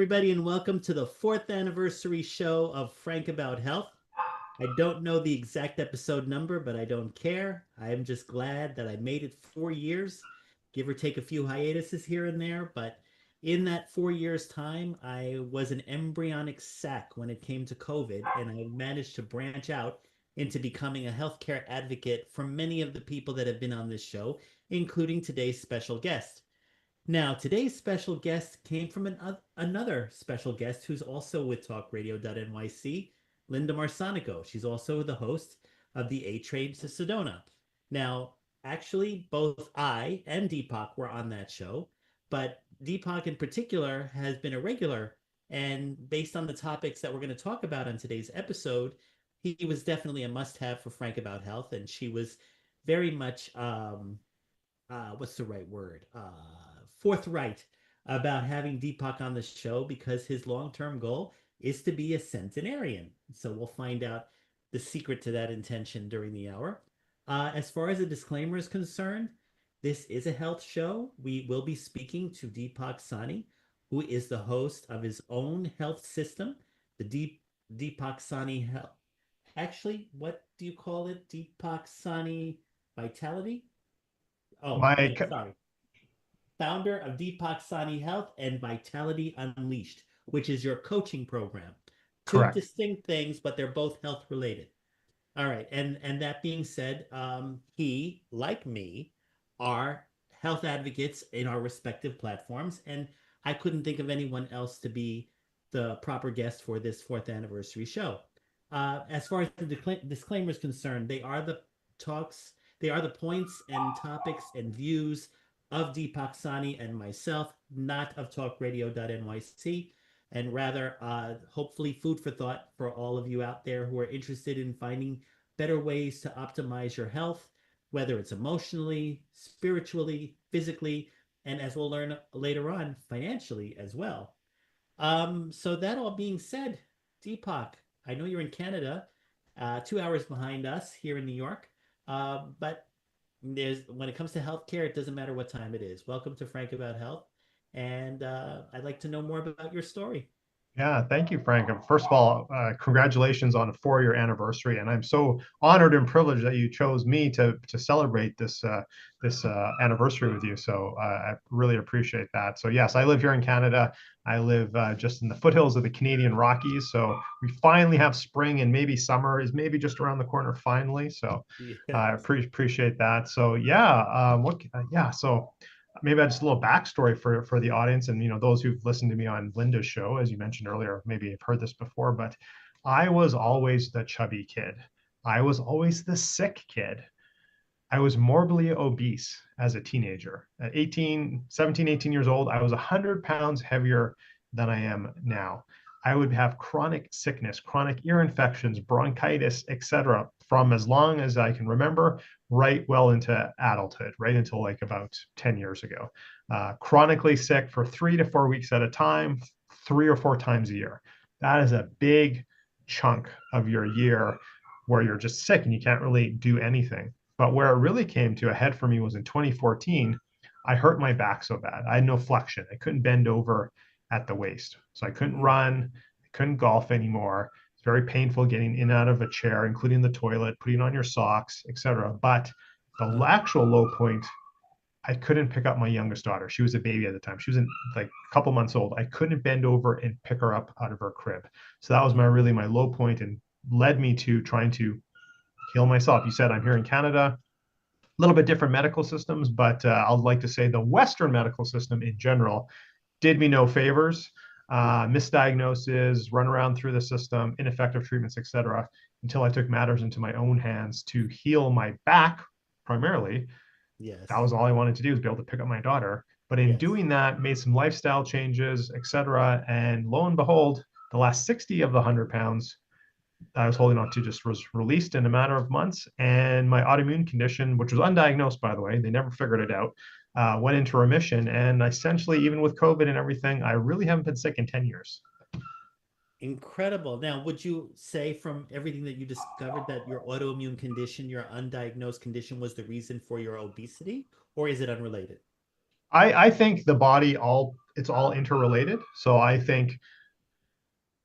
everybody, and welcome to the fourth anniversary show of Frank About Health. I don't know the exact episode number, but I don't care. I am just glad that I made it 4 years, give or take a few hiatuses here and there. But in that 4 years' time, I was an embryonic sac when it came to COVID, and I managed to branch out into becoming a healthcare advocate for many of the people that have been on this show, including today's special guest. Now, today's special guest came from another special guest who's also with talkradio.nyc, Linda Marsanico. She's also the host of the A Train to Sedona. Now, actually, both I and Deepak were on that show, but Deepak in particular has been a regular. And based on the topics that we're going to talk about on today's episode, he was definitely a must have for Frank About Health. And she was very much what's the right word? Forthright about having Deepak on the show because his long-term goal is to be a centenarian. So we'll find out the secret to that intention during the hour. As far as the disclaimer is concerned, this is a health show. We will be speaking to Deepak Saini, who is the host of his own health system, the Deepak Saini Health. Actually, what do you call it? Deepak Saini Vitality? Oh, My yeah, sorry. Founder of Deepak Saini Health and Vitality Unleashed, which is your coaching program. Two Correct. distinct things, but they're both health related. All right, and that being said, he, like me, are health advocates in our respective platforms, and I couldn't think of anyone else to be the proper guest for this fourth anniversary show. As far as the disclaimer is concerned, they are the talks, they are the points and topics and views of Deepak Sani and myself, not of talkradio.nyc, and rather, hopefully, food for thought for all of you out there who are interested in finding better ways to optimize your health, whether it's emotionally, spiritually, physically, and as we'll learn later on, financially as well. So that all being said, Deepak, I know you're in Canada, 2 hours behind us here in New York, but when it comes to healthcare, it doesn't matter what time it is. Welcome to Frank About Health, and I'd like to know more about your story. Yeah, thank you, Frank. And first of all, congratulations on a 4-year anniversary, and I'm so honored and privileged that you chose me to celebrate this anniversary with you. So I really appreciate that. So yes, I live here in Canada. I live just in the foothills of the Canadian Rockies. So we finally have spring, and maybe summer is maybe just around the corner finally. So I Yes. appreciate that. So yeah, yeah. So maybe just a little backstory for the audience and those who've listened to me on Linda's show, as you mentioned earlier, maybe have heard this before, but I was always the chubby kid. I was always the sick kid. I was morbidly obese as a teenager. At 18 years old, I was 100 pounds heavier than I am now. I would have chronic sickness, chronic ear infections, bronchitis, etc., from as long as I can remember, right well into adulthood, right until like about 10 years ago. Chronically sick for 3 to 4 weeks at a time, 3 or 4 times a year. That is a big chunk of your year where you're just sick and you can't really do anything. But where it really came to a head for me was in 2014. I hurt my back so bad. I had no flexion. I couldn't bend over at the waist. So I couldn't Mm. run. I couldn't golf anymore. It's very painful getting in and out of a chair, including the toilet, putting on your socks, etc. But the Oh, actual low point, I couldn't pick up my youngest daughter. She was a baby at the time. She was like a couple months old. I couldn't bend over and pick her up out of her crib. So that was my mm. really my low point and led me to trying to heal myself. You said I'm here in Canada, a little bit different medical systems, but I'd like to say the Western medical system in general did me no favors. Misdiagnoses, run around through the system, ineffective treatments, etc., until I took matters into my own hands to heal my back primarily. That Yes. was all I wanted to do was be able to pick up my daughter. But in Yes. doing that, made some lifestyle changes, etc. And lo and behold, the last 60 of the 100 pounds I was holding on to just was released in a matter of months. And my autoimmune condition, which was undiagnosed, by the way, they never figured it out, went into remission. And essentially, even with COVID and everything, I really haven't been sick in 10 years. Incredible. Now, would you say from everything that you discovered that your autoimmune condition, your undiagnosed condition, was the reason for your obesity, or is it unrelated? I think the body all it's all interrelated. So I think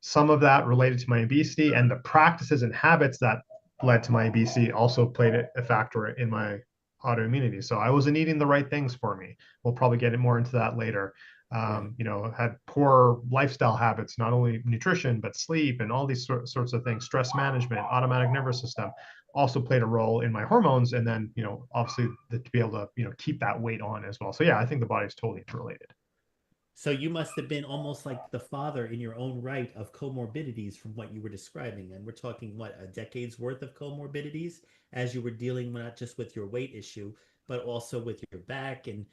some of that related to my obesity and the practices and habits that led to my obesity also played a factor in my autoimmunity. So I wasn't eating the right things for me. We'll probably get more into that later. Right. Had poor lifestyle habits, not only nutrition, but sleep and all these sorts of things, stress management, automatic nervous system also played a role in my hormones. And then, obviously to be able to, keep that weight on as well. So yeah, I think the body's totally interrelated. So you must have been almost like the father in your own right of comorbidities from what you were describing. And we're talking, what, a decade's worth of comorbidities as you were dealing not just with your weight issue, but also with your back and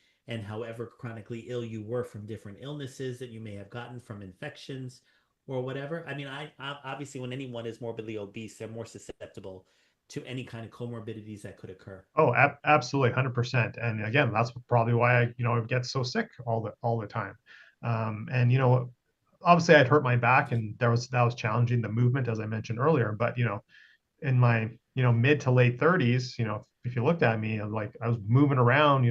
however chronically ill you were from different illnesses that you may have gotten from infections or whatever. I mean, I obviously when anyone is morbidly obese, they're more susceptible to any kind of comorbidities that could occur. Oh, absolutely, 100%. And again, that's probably why I get so sick all the time. And obviously, I'd hurt my back, and that was challenging the movement, as I mentioned earlier. But in my mid to late 30s, if you looked at me, like I was moving around,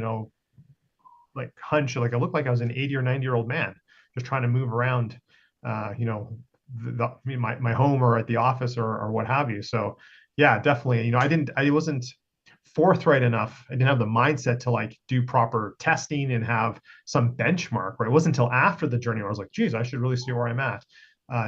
like like I looked like I was an 80 or 90-year-old man just trying to move around, my home or at the office or what have you. So yeah, definitely. I wasn't forthright enough. I didn't have the mindset to like do proper testing and have some benchmark. Right. It wasn't until after the journey where I was like, geez, I should really see where I'm at.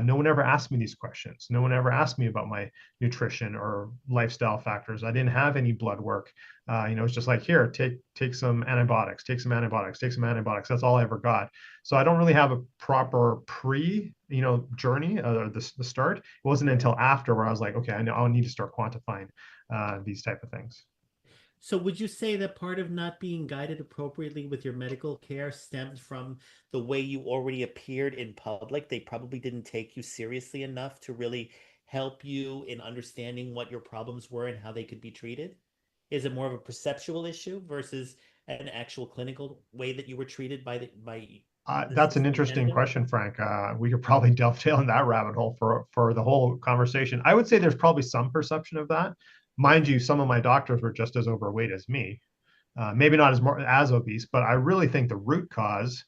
No one ever asked me these questions. No one ever asked me about my nutrition or lifestyle factors. I didn't have any blood work. It's just like, here, take some antibiotics, take some antibiotics, take some antibiotics. That's all I ever got. So I don't really have a proper journey, the start. It wasn't Right. until after where I was like, okay, I know I'll need to start quantifying these type of things. So would you say that part of not being guided appropriately with your medical care stemmed from the way you already appeared in public? They probably didn't take you seriously enough to really help you in understanding what your problems were and how they could be treated? Is it more of a perceptual issue versus an actual clinical way that you were treated by the That's an system in interesting Canada? question, Frank. We could probably dovetail in that rabbit hole for the whole conversation. I would say there's probably some perception of that. Mind Okay. you, some of my doctors were just as overweight as me. Maybe not as obese, but I really think the root cause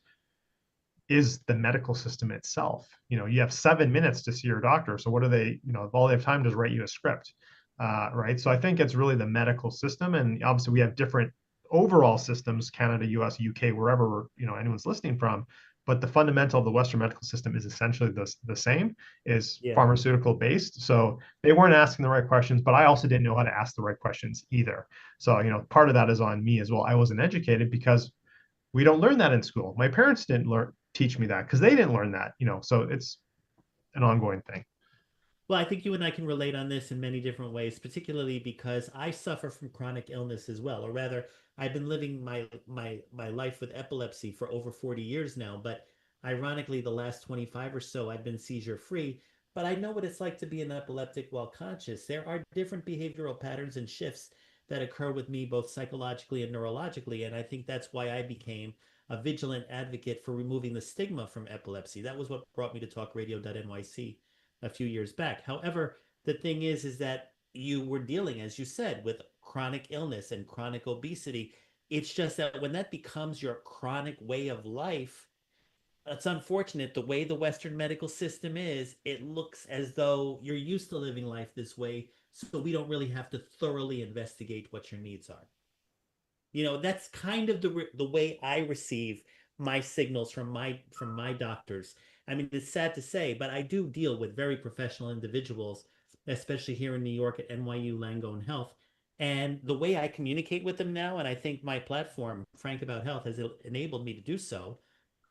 is the medical system itself. You have 7 minutes to see your doctor. So what do they, all they have time to is write you a script, right? So I think it's really the medical system, and obviously we have different overall systems: Canada, U.S., U.K., wherever anyone's listening from. But the fundamental of the Western medical system is essentially the same, is Yeah. pharmaceutical based. So they weren't asking the right questions, but I also didn't know how to ask the right questions either. So part of that is on me as well. I wasn't educated because we don't learn that in school. My parents didn't teach me that because they didn't learn that, so it's an ongoing thing. Well, I think you and I can relate on this in many different ways, particularly because I suffer from chronic illness as well, or rather, I've been living my life with epilepsy for over 40 years now, but ironically, the last 25 or so, I've been seizure free. But I know what it's like to be an epileptic while conscious. There are different behavioral patterns and shifts that occur with me, both psychologically and neurologically, and I think that's why I became a vigilant advocate for removing the stigma from epilepsy. That was what brought me to talkradio.nyc a few years back. However, the thing is that you were dealing, as you said, with chronic illness and chronic obesity. It's just that when that becomes your chronic way of life, it's unfortunate the way the Western medical system is, it looks as though you're used to living life this way, so we don't really have to thoroughly investigate what your needs are. That's kind of the way I receive my signals from my doctors. I mean, it's sad to say, but I do deal with very professional individuals, especially here in New York at NYU Langone Health. And the way I communicate with them now, and I think my platform, Frank About Health, has enabled me to do so,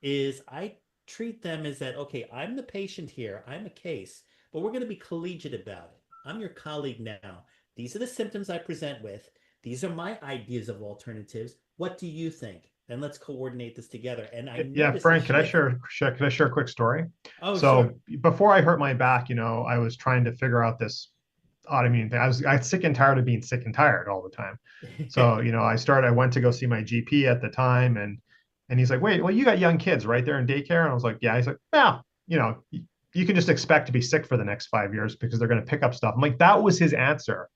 is I treat them as that, okay, I'm the patient here, I'm a case, but we're going to be collegiate about it. I'm your colleague now. These are the symptoms I present with. These are my ideas of alternatives. What do you think? And let's coordinate this together. And I Yeah, noticed a Frank, shift. could I share a quick story? Oh, So sure. before I hurt my back, I was trying to figure out this autoimmune thing. I was sick and tired of being sick and tired all the time. So, I went to go see my GP at the time, and he's like, "Wait, well, you got young kids right there in daycare?" And I was like, "Yeah." He's like, "Yeah, you can just expect to be sick for the next 5 years because they're going to pick up stuff." I'm like, that was his answer.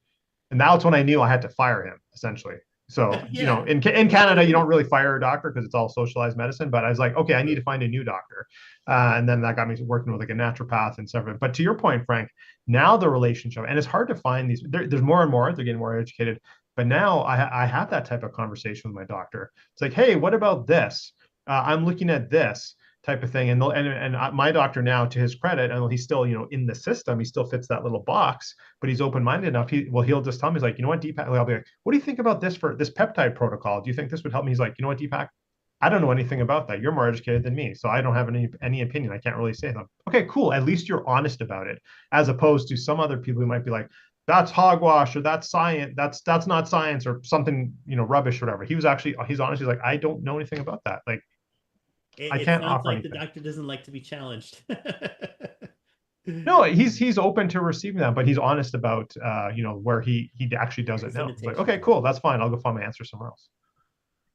And that's when I knew I had to fire him, essentially. So, Yeah. in Canada, you don't really fire a doctor because it's all socialized medicine. But I was like, okay, I need to find a new doctor. And then that got me working with like a naturopath and several. But to your point, Frank, now the relationship, and it's hard to find these, there's more and more, they're getting more educated. But now I have that type of conversation with my doctor. It's like, hey, what about this? I'm looking at this type of thing. And my doctor now, to his credit, and he's still, in the system, he still fits that little box, but he's open-minded enough. He'll just tell me, he's like, you know what, Deepak, I'll be like, what do you think about this for this peptide protocol? Do you think this would help me? He's like, you know what, Deepak, I don't know anything about that. You're more educated than me, so I don't have any opinion. I can't really say them. Okay, cool. At least you're honest about it, as opposed to some other people who might be like, that's hogwash, or that's science, that's not science, or something, rubbish, or whatever. He's honest. He's like, I don't know anything about that. Like, I It can't sounds offer like the anything. doctor doesn't like to be challenged. No, he's open to receiving that, but he's honest about where he actually doesn't His know. It's like, limitations okay, of it. cool, that's fine. I'll go find my answer somewhere else.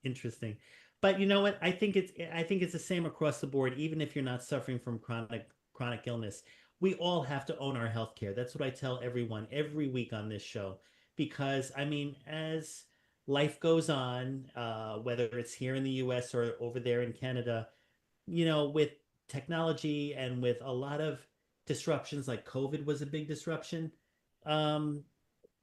Interesting. But you know what? I think it's the same across the board, even if you're not suffering from chronic illness. We all have to own our healthcare. That's what I tell everyone every week on this show. Because I mean, as life goes on, whether it's here in the US or over there in Canada, with technology and with a lot of disruptions, like COVID was a big disruption. Um,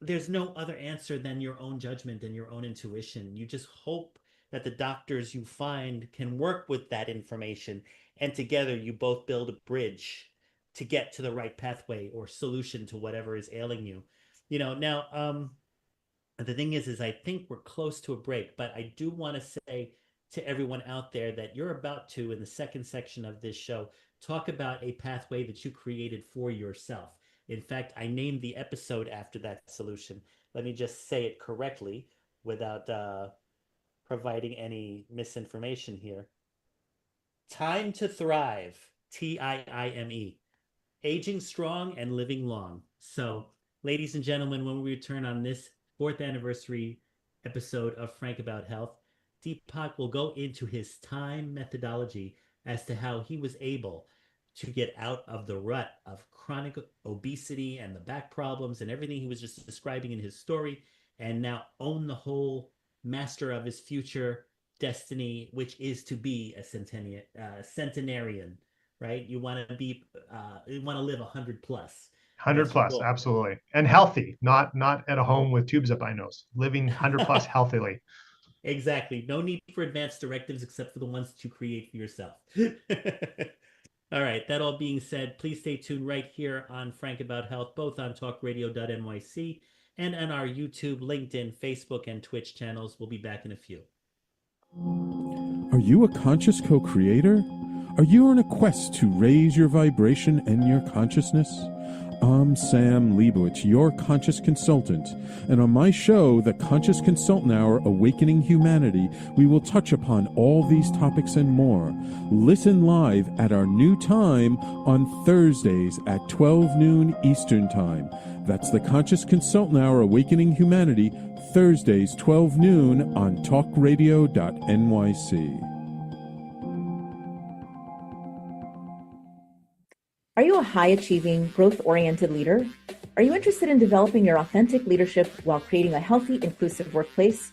there's no other answer than your own judgment and your own intuition. You just hope that the doctors you find can work with that information, and together you both build a bridge to get to the right pathway or solution to whatever is ailing you. Now, the thing is I think we're close to a break, but I do want to say to everyone out there that you're about to, in the second section of this show, talk about a pathway that you created for yourself. In fact, I named the episode after that solution. Let me just say it correctly without providing any misinformation here. Time to Thrive, T-I-I-M-E. Aging strong and living long. So, ladies and gentlemen, when we return on this fourth anniversary episode of Frank About Health, Deepak will go into his time methodology as to how he was able to get out of the rut of chronic obesity and the back problems and everything he was just describing in his story, and now own the whole master of his future destiny, which is to be a centenarian, right? You want to live 100 plus. 100 That's your plus, goal. absolutely, and healthy, not at a home with tubes up my nose. Living 100 plus healthily. Exactly. No need for advanced directives except for the ones that you create for yourself. All right. That all being said, please stay tuned right here on Frank About Health, both on talkradio.nyc and on our YouTube, LinkedIn, Facebook, and Twitch channels. We'll be back in a few. Are you a conscious co-creator? Are you on a quest to raise your vibration and your consciousness? I'm Sam Leibowitz, your conscious consultant, and on my show, The Conscious Consultant Hour Awakening Humanity, we will touch upon all these topics and more. Listen live at our new time on Thursdays at 12 noon Eastern Time. That's The Conscious Consultant Hour Awakening Humanity, Thursdays 12 noon on talkradio.nyc. Are you a high-achieving, growth-oriented leader? Are you interested in developing your authentic leadership while creating a healthy, inclusive workplace?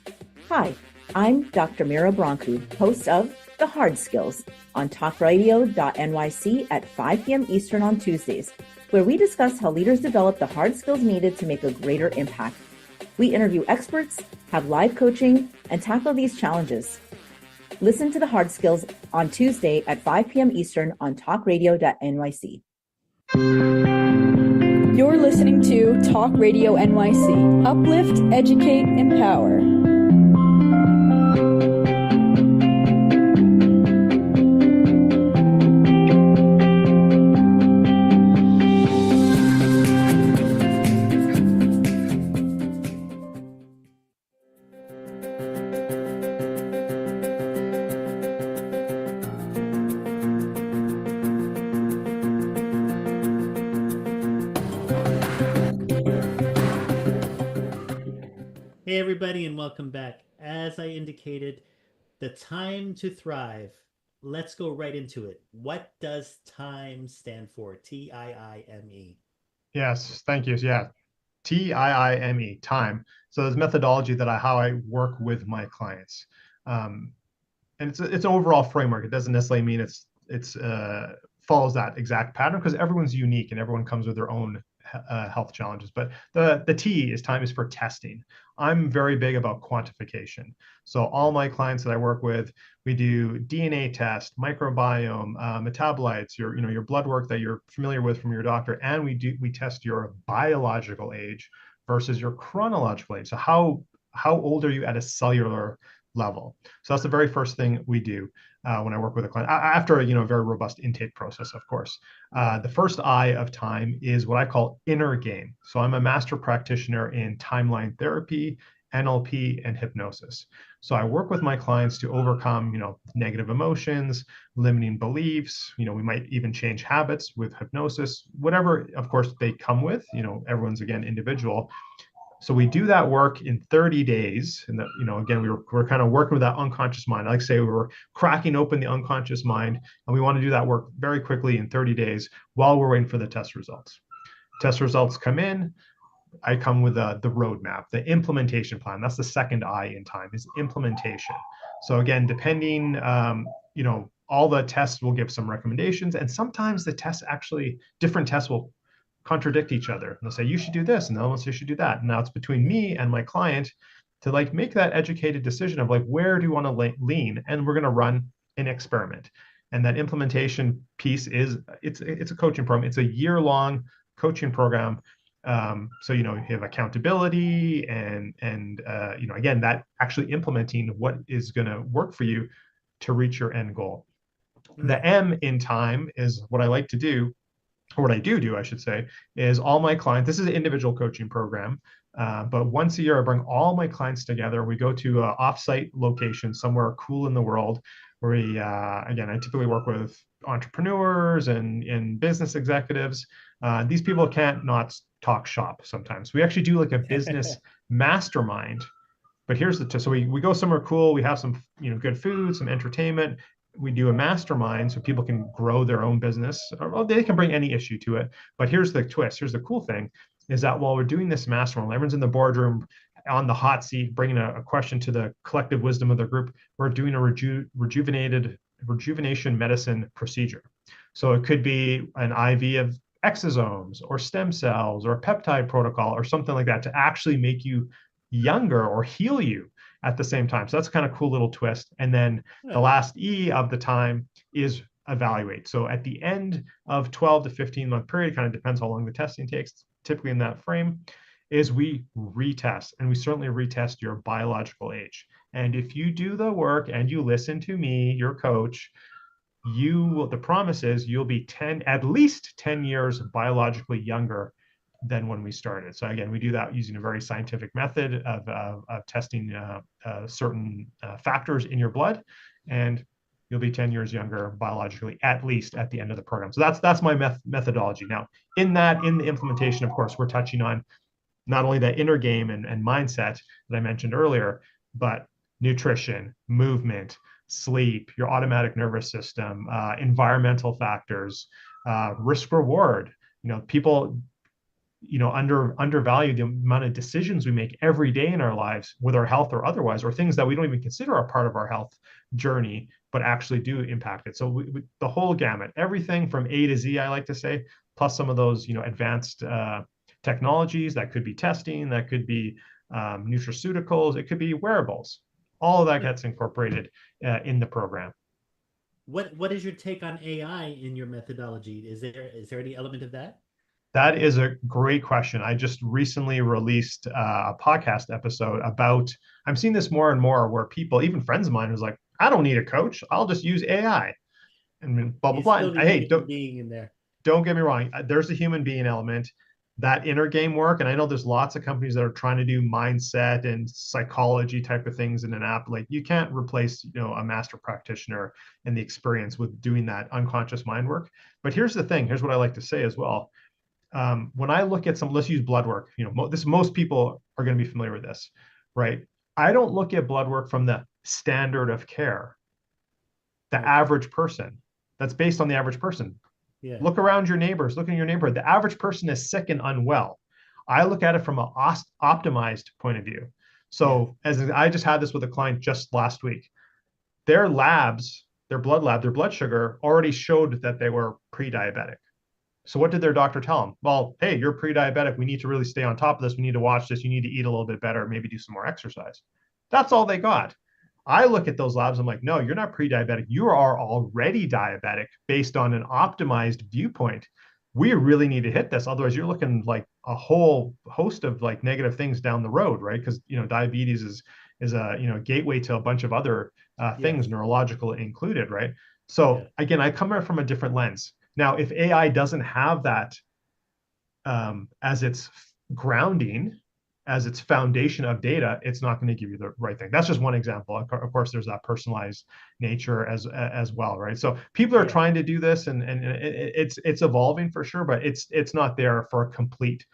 Hi, I'm Dr. Mira Brancu, host of The Hard Skills on talkradio.nyc at 5 p.m. Eastern on Tuesdays, where we discuss how leaders develop the hard skills needed to make a greater impact. We interview experts, have live coaching, and tackle these challenges. Listen to The Hard Skills on Tuesday at 5 p.m. Eastern on talkradio.nyc. You're listening to Talk Radio NYC. Uplift, educate, empower. Hey, everybody, and welcome back. As I indicated, the time to thrive. Let's go right into it. What does TIME stand for? T-I-I-M-E. Yes, thank you. Yeah, TIIME, time. So there's methodology that how I work with my clients. And it's an overall framework. It doesn't necessarily mean it's follows that exact pattern, because everyone's unique and everyone comes with their own health challenges. But the T is time is for testing. I'm very big about quantification. So all my clients that I work with, we do DNA test, microbiome, metabolites, your blood work that you're familiar with from your doctor, and we test your biological age versus your chronological age. So how old are you at a cellular level? So that's the very first thing we do when I work with a client, after a very robust intake process, of course. The first I of time is what I call inner game. So I'm a master practitioner in timeline therapy, NLP, and hypnosis. So I work with my clients to overcome, negative emotions, limiting beliefs. We might even change habits with hypnosis, whatever, of course, they come with. Everyone's, again, individual. So we do that work in 30 days. And again, we're kind of working with that unconscious mind. I like to say we're cracking open the unconscious mind, and we want to do that work very quickly in 30 days while we're waiting for the test results. Test results come in. I come with the roadmap, the implementation plan. That's the second I in time, is implementation. So again, depending, all the tests will give some recommendations, and sometimes different tests will contradict each other. And they'll say, you should do this, and they'll say, you should do that. And now it's between me and my client to make that educated decision of where do you want to lean, and we're going to run an experiment. And that implementation piece it's a coaching program. It's a year-long coaching program. So you have accountability and again, that actually implementing what is going to work for you to reach your end goal. The M in time is what I like to do, or what I do, I should say, is all my clients. This is an individual coaching program, but once a year, I bring all my clients together. We go to an offsite location somewhere cool in the world, where again, I typically work with entrepreneurs and business executives. These people can't not talk shop sometimes. We actually do a business mastermind. But here's so we go somewhere cool. We have some good food, some entertainment. We do a mastermind so people can grow their own business, or they can bring any issue to it. But here's the twist. Here's the cool thing, is that while we're doing this mastermind, everyone's in the boardroom on the hot seat, bringing a question to the collective wisdom of the group. We're doing a rejuvenation medicine procedure. So it could be an IV of exosomes or stem cells or a peptide protocol or something like that to actually make you younger or heal you at the same time. So that's kind of cool little twist. And then the last E of the time is evaluate. So at the end of 12 to 15 month period, kind of depends how long the testing takes, typically in that frame, is we retest, and we certainly retest your biological age. And if you do the work and you listen to me, your coach, the promise is you'll be at least 10 years biologically younger than when we started. So again, we do that using a very scientific method of testing certain factors in your blood, and you'll be 10 years younger biologically, at least at the end of the program. So that's my methodology. Now, in the implementation, of course, we're touching on not only that inner game and mindset that I mentioned earlier, but nutrition, movement, sleep, your automatic nervous system, environmental factors, risk reward. People undervalue the amount of decisions we make every day in our lives with our health or otherwise, or things that we don't even consider are part of our health journey, but actually do impact it. So the whole gamut, everything from A to Z, I like to say, plus some of those, advanced technologies that could be testing, that could be nutraceuticals, it could be wearables. All of that gets incorporated in the program. What is your take on AI in your methodology? Is there any element of that? That is a great question. I just recently released a podcast episode about, I'm seeing this more and more where people, even friends of mine, who's like, I don't need a coach. I'll just use AI. And blah, blah, blah. Still need a human being in there. Don't get me wrong. There's a human being element, that inner game work. And I know there's lots of companies that are trying to do mindset and psychology type of things in an app. You can't replace, a master practitioner and the experience with doing that unconscious mind work. But here's the thing. Here's what I like to say as well. When I look at let's use blood work, most people are going to be familiar with this, right? I don't look at blood work from the standard of care, the average person. That's based on the average person. Yeah. Look around your neighbors, look in your neighborhood. The average person is sick and unwell. I look at it from an optimized point of view. So as I just had this with a client just last week, their labs, their blood lab, their blood sugar already showed that they were pre-diabetic. So what did their doctor tell them? Well, hey, you're pre-diabetic. We need to really stay on top of this. We need to watch this. You need to eat a little bit better, maybe do some more exercise. That's all they got. I look at those labs. I'm like, no, you're not pre-diabetic. You are already diabetic based on an optimized viewpoint. We really need to hit this. Otherwise, you're looking like a whole host of like negative things down the road, right? Because diabetes is a gateway to a bunch of other things, neurological included, right? So again, I come from a different lens. Now, if AI doesn't have that as its grounding, as its foundation of data, it's not going to give you the right thing. That's just one example. Of course, there's that personalized nature as well, right? So people are trying to do this, and it's evolving for sure, but it's not there for a complete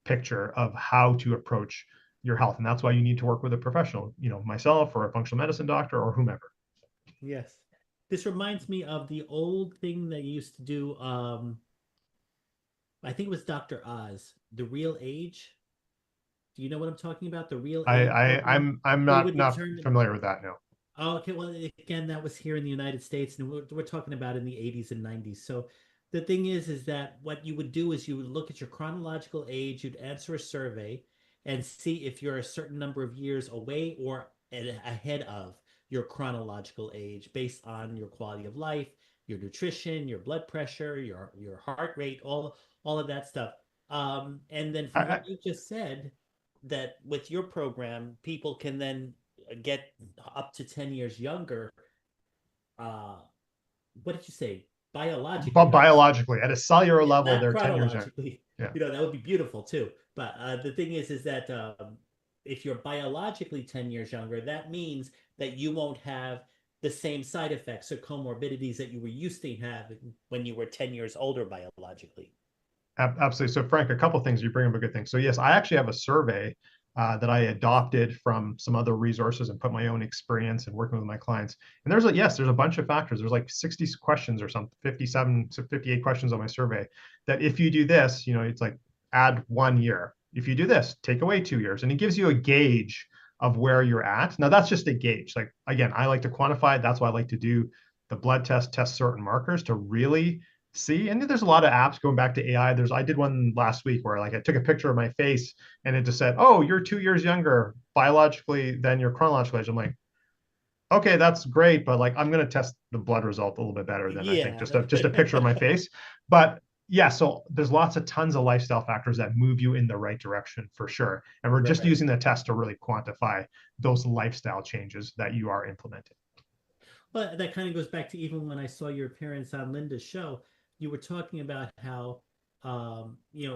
picture of how to approach your health, and that's why you need to work with a professional, myself or a functional medicine doctor or whomever. Yes. This reminds me of the old thing they used to do. I think it was Dr. Oz, the real age. Do you know what I'm talking about? The real age program? I'm They not would determine. familiar with that. No. Oh, okay. Well, again, that was here in the United States, and we're talking about in the 80s and 90s. So the thing is that what you would do is you would look at your chronological age, you'd answer a survey, and see if you're a certain number of years away or ahead of your chronological age based on your quality of life, your nutrition, your blood pressure, your heart rate, all of that stuff. And then from what you just said, that with your program, people can then get up to 10 years younger. What did you say? Biologically. But biologically, at a cellular level, Not they're 10 years younger. chronologically. Yeah. That would be beautiful too. But the thing is that if you're biologically 10 years younger, that means that you won't have the same side effects or comorbidities that you were used to having when you were 10 years older biologically. Absolutely. So Frank, a couple of things, you bring up a good thing. So yes, I actually have a survey that I adopted from some other resources and put my own experience and working with my clients. And there's a bunch of factors. There's like 60 questions or something, 57 to 58 questions on my survey that if you do this, it's like add 1 year. If you do this, take away 2 years. And it gives you a gauge of where you're at. Now that's just a gauge. Like, again, I like to quantify it. That's why I like to do the blood test certain markers to really see. And there's a lot of apps going back to AI. I did one last week where like I took a picture of my face and it just said, oh, you're 2 years younger biologically than your chronological age. I'm like, okay, that's great, but like I'm going to test the blood result a little bit better than I think just a picture of my face. But yeah, so there's tons of lifestyle factors that move you in the right direction for sure. And we're just using the test to really quantify those lifestyle changes that you are implementing. Well, that kind of goes back to even when I saw your appearance on Linda's show. You were talking about how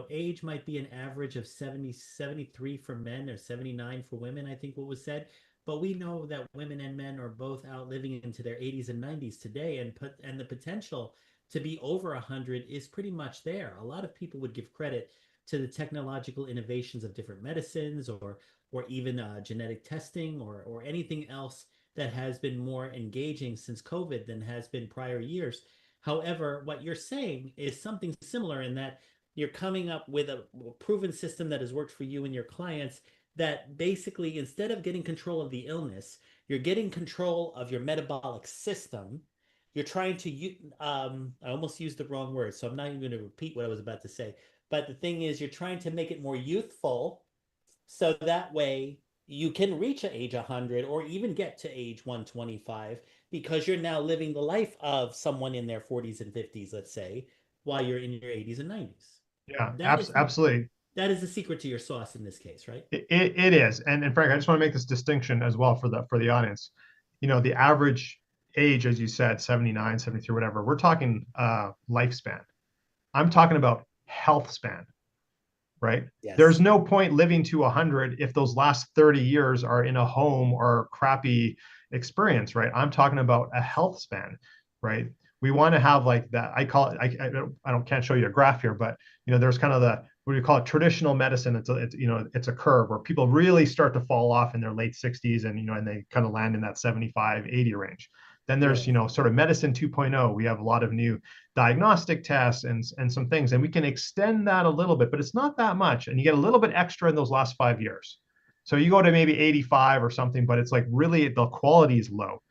age might be an average of 73 for men or 79 for women, I think what was said. But we know that women and men are both outliving into their 80s and 90s today, and the potential to be over 100 is pretty much there. A lot of people would give credit to the technological innovations of different medicines or even genetic testing or anything else that has been more engaging since COVID than has been prior years. However, what you're saying is something similar in that you're coming up with a proven system that has worked for you and your clients that basically, instead of getting control of the illness, you're getting control of your metabolic system. You're trying to, I almost used the wrong word, so I'm not even going to repeat what I was about to say. But the thing is, you're trying to make it more youthful so that way you can reach age 100 or even get to age 125 because you're now living the life of someone in their 40s and 50s, let's say, while you're in your 80s and 90s. Yeah, absolutely. That is the secret to your sauce in this case, right? It is. And Frank, I just want to make this distinction as well for the audience. The average age, as you said, 79, 73, whatever, we're talking lifespan. I'm talking about health span. Right? Yes. There's no point living to 100 if those last 30 years are in a home or crappy experience, right? I'm talking about a health span, right? We want to have like that. I call it, can't show you a graph here, but there's kind of what do you call it? Traditional medicine. It's a curve where people really start to fall off in their late 60s and they kind of land in that 75, 80 range. Then there's, Yeah. sort of medicine 2.0. We have a lot of new diagnostic tests and some things, and we can extend that a little bit, but it's not that much. And you get a little bit extra in those last 5 years. So you go to maybe 85 or something, but it's like really the quality is low.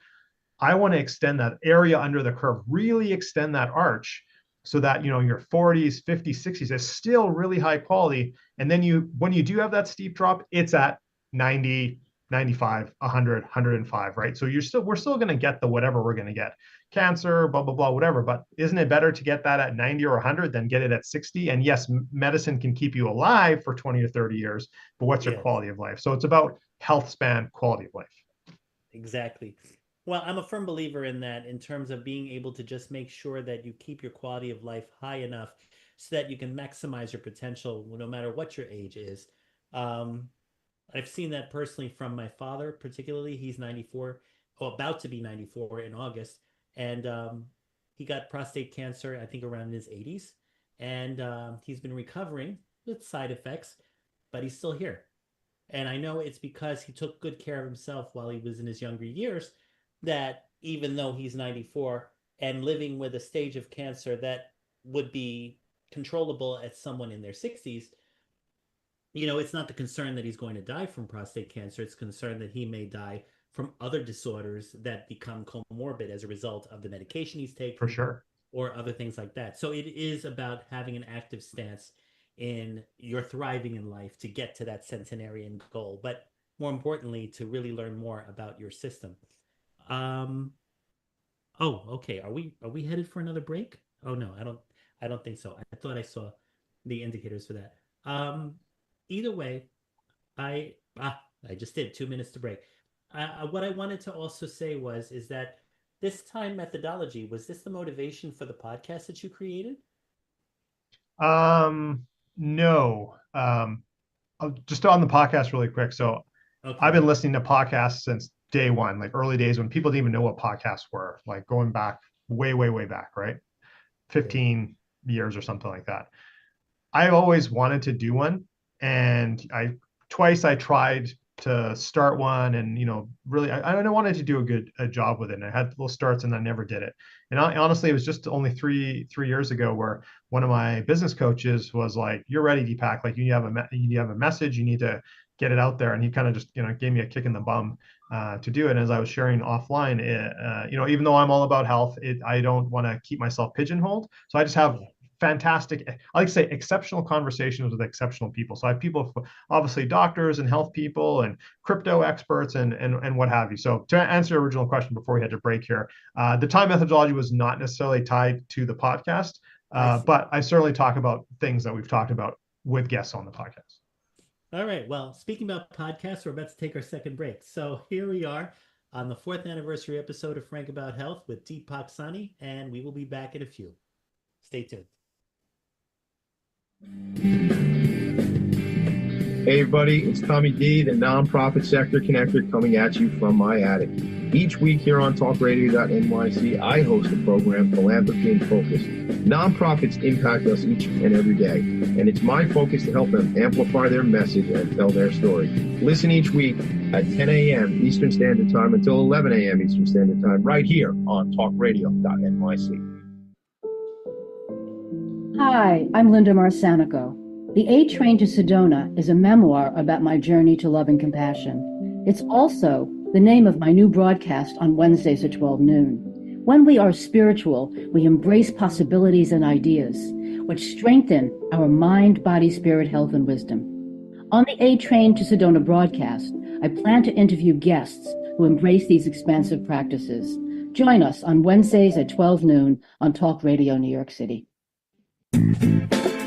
I want to extend that area under the curve, really extend that arch so that, your 40s, 50s, 60s is still really high quality. And then when you do have that steep drop, it's at 90, 95, 100, 105, right? So we're still going to get the whatever we're going to get, cancer, blah, blah, blah, whatever. But isn't it better to get that at 90 or 100 than get it at 60? And yes, medicine can keep you alive for 20 or 30 years, but what's your Yes. quality of life? So it's about health span, quality of life. Exactly. Well, I'm a firm believer in that, in terms of being able to just make sure that you keep your quality of life high enough so that you can maximize your potential no matter what your age is. I've seen that personally from my father, particularly. He's 94, or about to be 94 in August. And he got prostate cancer, I think, around in his 80s. And he's been recovering with side effects, but he's still here. And I know it's because he took good care of himself while he was in his younger years, that even though he's 94 and living with a stage of cancer that would be controllable at someone in their 60s, it's not the concern that he's going to die from prostate cancer. It's concern that he may die from other disorders that become comorbid as a result of the medication he's taking. For sure. Or other things like that. So it is about having an active stance in your thriving in life to get to that centenarian goal, but more importantly, to really learn more about your system. Oh, okay. Are we headed for another break? Oh no, I don't think so. I thought I saw the indicators for that. Either way, I just did 2 minutes to break. What I wanted to also say is that this time methodology, was this the motivation for the podcast that you created? No. Just on the podcast really quick. So Okay. I've been listening to podcasts since day one, like early days when people didn't even know what podcasts were, like going back way, way, way back, right? 15 years or something like that. I always wanted to do one. And twice I tried to start one, and really I wanted to do a job with it, and I had little starts and I never did it. And honestly, it was just only three years ago where one of my business coaches was like, "You're ready, Deepak. Like you have a message, you need to get it out there." And he kind of just gave me a kick in the bum to do it. And as I was sharing offline, even though I'm all about health, I don't want to keep myself pigeonholed, so I just have fantastic, I like to say, exceptional conversations with exceptional people. So I have people, obviously doctors and health people and crypto experts and what have you. So to answer your original question before we had to break here, the time methodology was not necessarily tied to the podcast, but I certainly talk about things that we've talked about with guests on the podcast. All right. Well, speaking about podcasts, we're about to take our second break. So here we are on the 4th anniversary episode of Frank About Health with Deepak Saini, and we will be back in a few. Stay tuned. Hey everybody, it's Tommy D, the nonprofit sector connector, coming at you from my attic. Each week here on talkradio.nyc, I host a program, Philanthropy in Focus. Nonprofits impact us each and every day, and it's my focus to help them amplify their message and tell their story. Listen each week at 10 a.m. Eastern Standard Time until 11 a.m. Eastern Standard Time, right here on talkradio.nyc. Hi, I'm Linda Marsanico. The A Train to Sedona is a memoir about my journey to love and compassion. It's also the name of my new broadcast on Wednesdays at 12 noon. When we are spiritual, we embrace possibilities and ideas, which strengthen our mind, body, spirit, health, and wisdom. On the A Train to Sedona broadcast, I plan to interview guests who embrace these expansive practices. Join us on Wednesdays at 12 noon on Talk Radio New York City.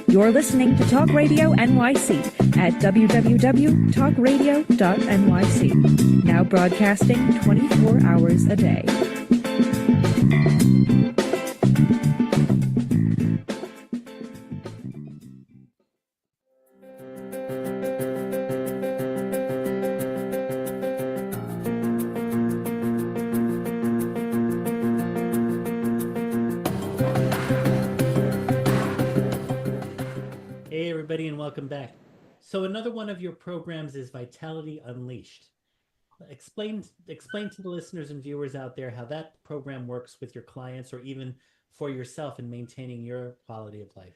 You're listening to Talk Radio NYC at www.talkradio.nyc. Now broadcasting 24 hours a day. Hey everybody, and welcome back. So another one of your programs is Vitality Unleashed. Explain to the listeners and viewers out there how that program works with your clients or even for yourself in maintaining your quality of life.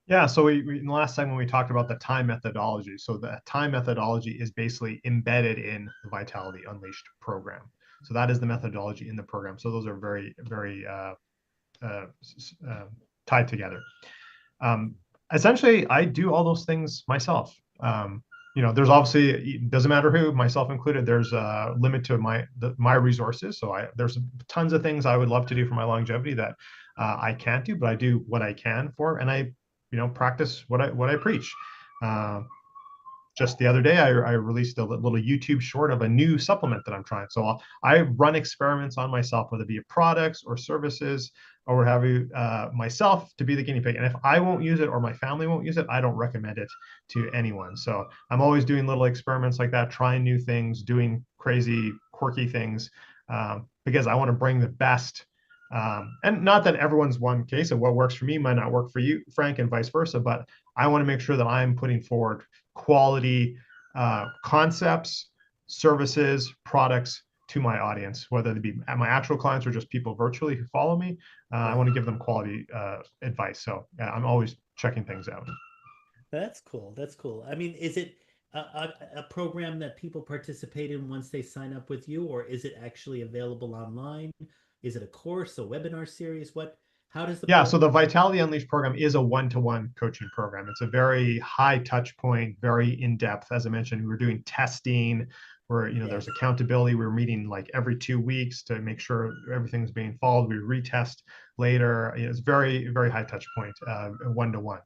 Yeah, so in the last segment we talked about the time methodology. So the time methodology is basically embedded in the Vitality Unleashed program. So that is the methodology in the program. So those are very, very uh, tied together. Um, Essentially, I do all those things myself. There's obviously, it doesn't matter who, myself included, there's a limit to my resources. So there's tons of things I would love to do for my longevity that I can't do, but I do what I can for, and I practice what I preach. Uh, just the other day, I released a little YouTube short of a new supplement that I'm trying. So I run experiments on myself, whether it be products or services or have you myself to be the guinea pig. And if I won't use it or my family won't use it, I don't recommend it to anyone. So I'm always doing little experiments like that, trying new things, doing crazy, quirky things, because I want to bring the best. And not that everyone's one case of what works for me might not work for you, Frank, and vice versa, but I want to make sure that I'm putting forward quality concepts, services, products to my audience, whether they be my actual clients or just people virtually who follow me. I want to give them quality advice. So I'm always checking things out. That's cool. That's cool. I mean, is it a program that people participate in once they sign up with you, or is it actually available online? Is it a course, a webinar series? How does the Yeah, so program? the Vitality Unleashed program is a one-to-one coaching program. It's a very high touch point, very in-depth. As I mentioned, we're doing testing where, there's Yes. accountability. We're meeting like every 2 weeks to make sure everything's being followed. We retest later. It's very, very high touch point, one-to-one.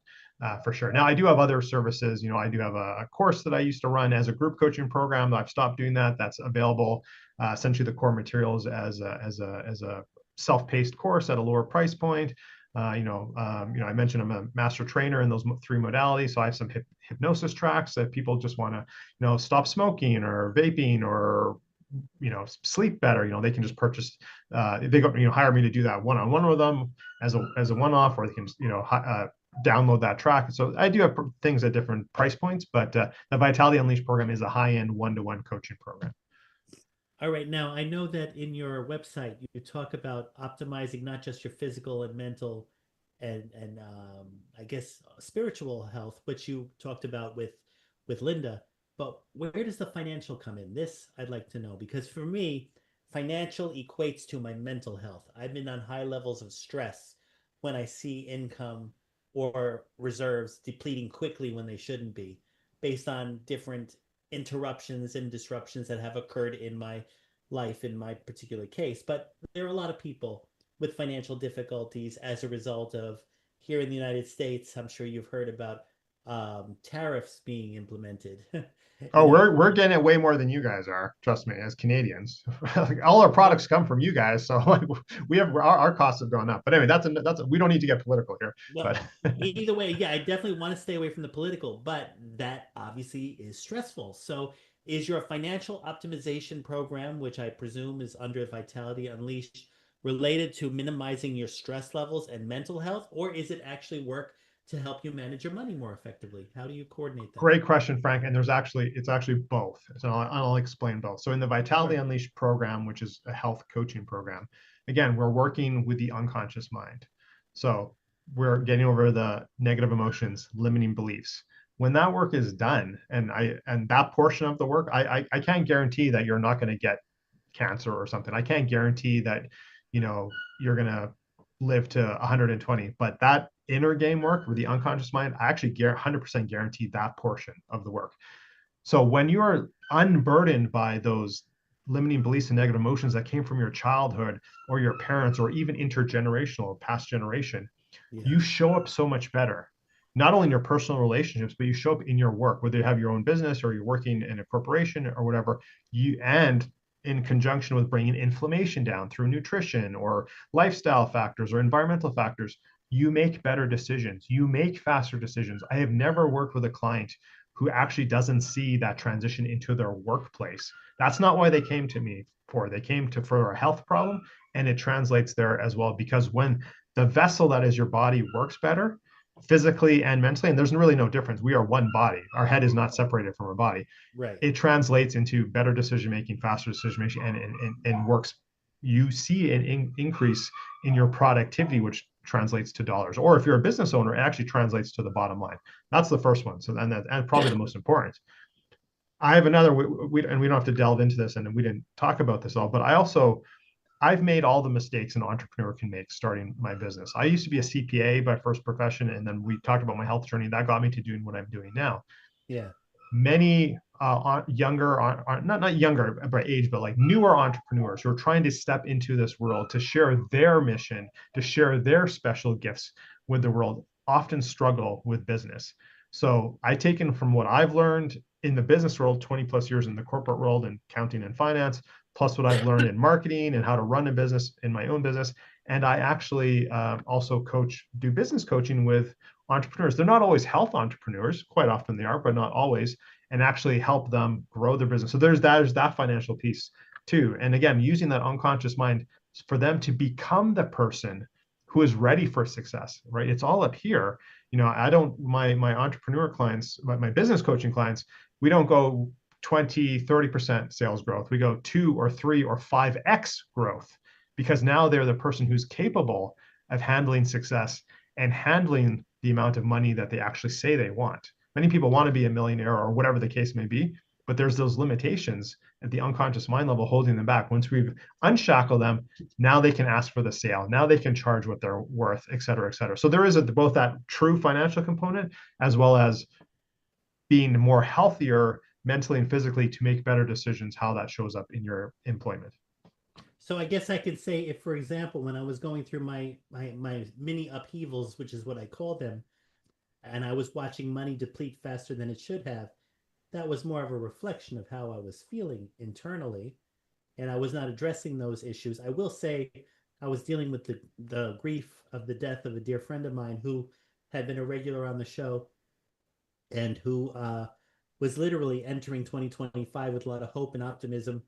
For sure. Now I do have other services. I do have a course that I used to run as a group coaching program. I've stopped doing that. That's available. Essentially, the core materials as a self-paced course at a lower price point. I mentioned I'm a master trainer in those 3 modalities, so I have some hypnosis tracks that people just want to, stop smoking or vaping or sleep better. They can just purchase. They go, hire me to do that one-on-one with them as a one-off, or they can, download that track. So I do have things at different price points, but the Vitality Unleashed program is a high-end one-to-one coaching program. All right. Now, I know that in your website you talk about optimizing not just your physical and mental and I guess spiritual health, which you talked about with Linda. But where does the financial come in? This I'd like to know because for me, financial equates to my mental health. I've been on high levels of stress when I see income or reserves depleting quickly when they shouldn't be, based on different interruptions and disruptions that have occurred in my life in my particular case. But there are a lot of people with financial difficulties as a result of here in the United States. I'm sure you've heard about tariffs being implemented. Oh, we're getting it way more than you guys are. Trust me, as Canadians, all our products come from you guys, so like, we have our costs have gone up. But anyway, we don't need to get political here. Well, But either way, yeah, I definitely want to stay away from the political, but that obviously is stressful. So, is your financial optimization program, which I presume is under Vitality Unleashed, related to minimizing your stress levels and mental health, or is it actually work to help you manage your money more effectively? How do you coordinate that? great question, Frank. And it's actually both. So I'll explain both. So in the Vitality Sure. Unleashed program, which is a health coaching program, again, we're working with the unconscious mind. So we're getting over the negative emotions, limiting beliefs. When that work is done, and that portion of the work, I can't guarantee that you're not going to get cancer or something. I can't guarantee that, you're going to live to 120, but that inner game work with the unconscious mind, I actually 100% guarantee that portion of the work. So when you are unburdened by those limiting beliefs and negative emotions that came from your childhood or your parents or even intergenerational past generation, Yeah. you show up so much better, not only in your personal relationships, but you show up in your work, whether you have your own business or you're working in a corporation or whatever. And in conjunction with bringing inflammation down through nutrition or lifestyle factors or environmental factors, you make better decisions. You make faster decisions. I have never worked with a client who actually doesn't see that transition into their workplace. That's not why they came to me for. They came for a health problem, and it translates there as well, because when the vessel that is your body works better, physically and mentally, and there's really no difference. We are one body. Our head is not separated from our body. Right. It translates into better decision making, faster decision making, and works. You see an increase in your productivity, which translates to dollars. Or if you're a business owner, it actually translates to the bottom line. That's the first one. So and probably the most important. I have another, and we don't have to delve into this, and we didn't talk about this all, but I've made all the mistakes an entrepreneur can make starting my business. I used to be a CPA by first profession, and then we talked about my health journey. That got me to doing what I'm doing now. Yeah. Many younger, not younger by age, but like newer entrepreneurs who are trying to step into this world to share their mission, to share their special gifts with the world, often struggle with business. So I taken from what I've learned in the business world, 20 plus years in the corporate world and accounting and finance, plus what I've learned in marketing and how to run a business in my own business. And I actually also do business coaching with entrepreneurs. They're not always health entrepreneurs, quite often they are, but not always, and actually help them grow their business. So there's that financial piece too. And again, using that unconscious mind for them to become the person who is ready for success, right? It's all up here. My entrepreneur clients, my business coaching clients, we don't go 20, 30% sales growth. We go 2 or 3 or 5x growth, because now they're the person who's capable of handling success and handling the amount of money that they actually say they want. Many people want to be a millionaire or whatever the case may be, but there's those limitations at the unconscious mind level holding them back. Once we've unshackled them, now they can ask for the sale. Now they can charge what they're worth, et cetera, et cetera. So there is both that true financial component as well as being more healthier mentally and physically to make better decisions, how that shows up in your employment. So I guess I could say, if, for example, when I was going through my mini upheavals, which is what I call them, and I was watching money deplete faster than it should have, that was more of a reflection of how I was feeling internally, and I was not addressing those issues. I will say I was dealing with the grief of the death of a dear friend of mine who had been a regular on the show and who was literally entering 2025 with a lot of hope and optimism,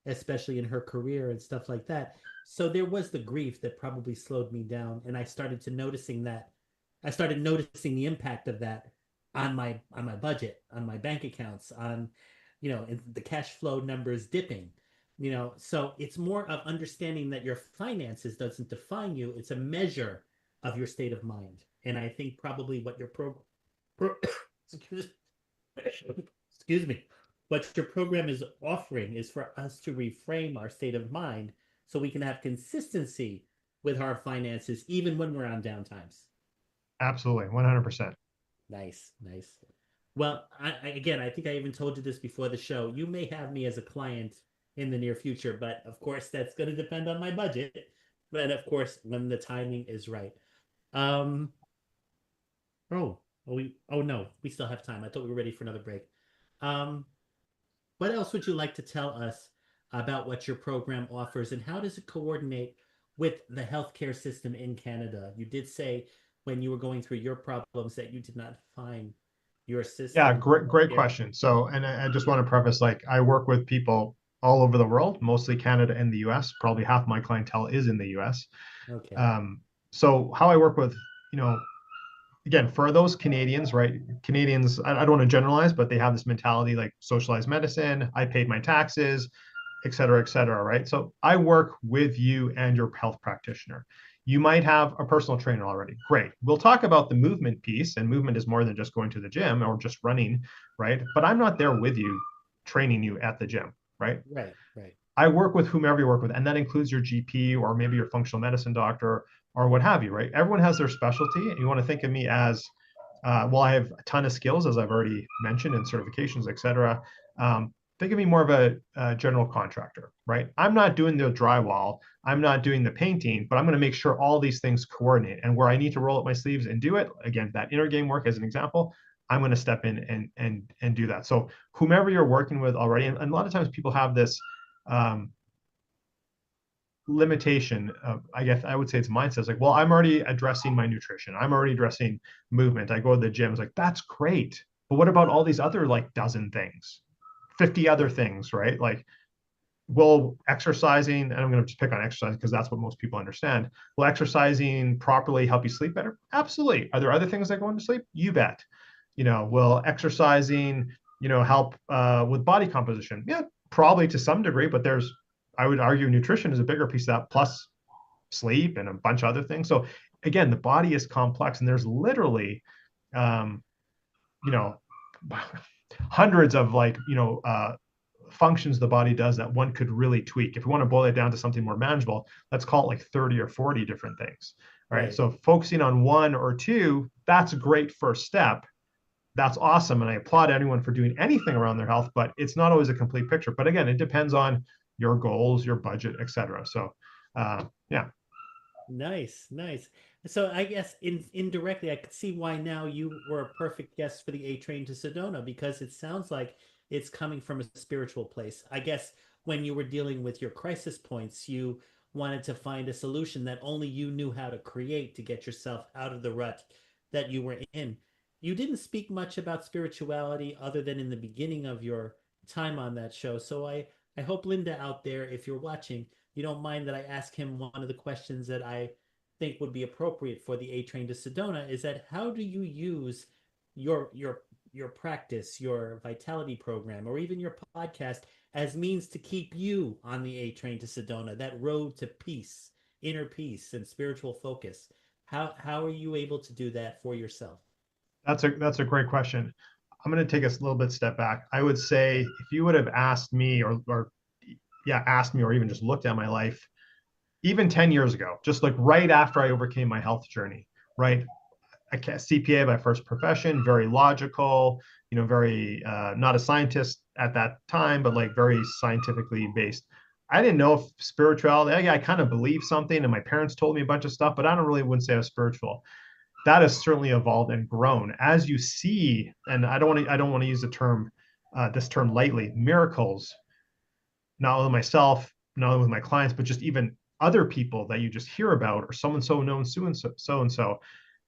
especially in her career and stuff like that. So there was the grief that probably slowed me down, and I started noticing the impact of that on my budget, on my bank accounts, on the cash flow numbers dipping. So it's more of understanding that your finances doesn't define you. It's a measure of your state of mind. And I think probably what your excuse me, what your program is offering is for us to reframe our state of mind so we can have consistency with our finances, even when we're on downtimes. Absolutely, 100%. Nice. Well, I think I even told you this before the show. You may have me as a client in the near future, but of course that's going to depend on my budget. But of course, when the timing is right. Oh no, we still have time. I thought we were ready for another break. What else would you like to tell us about what your program offers, and how does it coordinate with the healthcare system in Canada? You did say when you were going through your problems that you did not find your system. Yeah, great question. So, and I just want to preface, like, I work with people all over the world, mostly Canada and the US. Probably half my clientele is in the US. Okay. So how I work with, again, for those Canadians, right? Canadians, I don't want to generalize, but they have this mentality like socialized medicine, I paid my taxes, et cetera, right? So I work with you and your health practitioner. You might have a personal trainer already. Great. We'll talk about the movement piece, and movement is more than just going to the gym or just running, right? But I'm not there with you, training you at the gym, right? Right. I work with whomever you work with, and that includes your GP or maybe your functional medicine doctor or what have you, right? Everyone has their specialty, and you want to think of me as, well, I have a ton of skills, as I've already mentioned, and certifications, et cetera. Think of me more of a general contractor, right? I'm not doing the drywall, I'm not doing the painting, but I'm going to make sure all these things coordinate. And where I need to roll up my sleeves and do it, again, that inner game work as an example, I'm going to step in and do that. So whomever you're working with already, and a lot of times people have this limitation of, I guess I would say it's mindset. It's like, well, I'm already addressing my nutrition, I'm already addressing movement, I go to the gym. It's like, that's great, but what about all these other like dozen things, 50 other things, right? Like, will exercising, and I'm going to just pick on exercise because that's what most people understand. Will exercising properly help you sleep better? Absolutely. Are there other things that go into sleep? You bet. Will exercising, help with body composition? Yeah, probably to some degree, but I would argue nutrition is a bigger piece of that, plus sleep and a bunch of other things. So again, the body is complex, and there's literally, um, you know, hundreds of functions the body does that one could really tweak. If we want to boil it down to something more manageable, let's call it like 30 or 40 different things. Right. So focusing on one or two, that's a great first step. That's awesome. And I applaud anyone for doing anything around their health, but it's not always a complete picture. But again, it depends on your goals, your budget, etc. So yeah. Nice, nice. So I guess indirectly, I could see why now you were a perfect guest for the A Train to Sedona, because it sounds like it's coming from a spiritual place. I guess when you were dealing with your crisis points, you wanted to find a solution that only you knew how to create to get yourself out of the rut that you were in. You didn't speak much about spirituality other than in the beginning of your time on that show. So I hope Linda out there, if you're watching, you don't mind that I ask him one of the questions that I think would be appropriate for the A Train to Sedona, is that how do you use your practice, your vitality program, or even your podcast as means to keep you on the A Train to Sedona, that road to peace, inner peace and spiritual focus? How are you able to do that for yourself? That's a great question. I'm going to take a little bit step back. I would say if you would have asked me asked me or even just looked at my life even 10 years ago, just like right after I overcame my health journey, right? A CPA by first profession, very logical, very not a scientist at that time, but like very scientifically based. I didn't know if spirituality, I kind of believe something, and my parents told me a bunch of stuff, but I don't really wouldn't say I was spiritual. That has certainly evolved and grown as you see. And I don't want to use the term this term lightly. Miracles, not only myself, not only with my clients, but just even other people that you just hear about, or someone so known, so and so.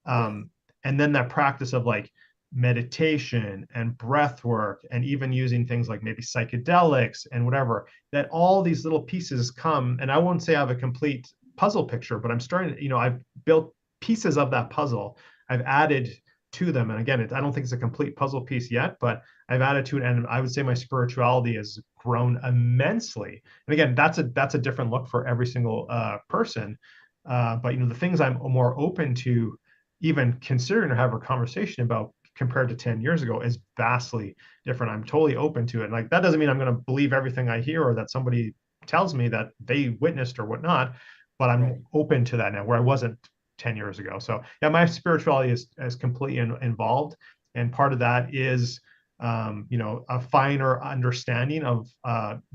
And then that practice of like meditation and breath work, and even using things like maybe psychedelics and whatever, that all these little pieces come. And I won't say I have a complete puzzle picture, but I'm starting to, I've built pieces of that puzzle. I've added to them. And again, I don't think it's a complete puzzle piece yet, but I've added to it. And I would say my spirituality has grown immensely. And again, that's a different look for every single person. But the things I'm more open to even considering or have a conversation about compared to 10 years ago is vastly different. I'm totally open to it. Like, that doesn't mean I'm going to believe everything I hear or that somebody tells me that they witnessed or whatnot, but I'm open to that now, where I wasn't 10 years ago. So yeah, my spirituality is completely involved. And part of that is, a finer understanding of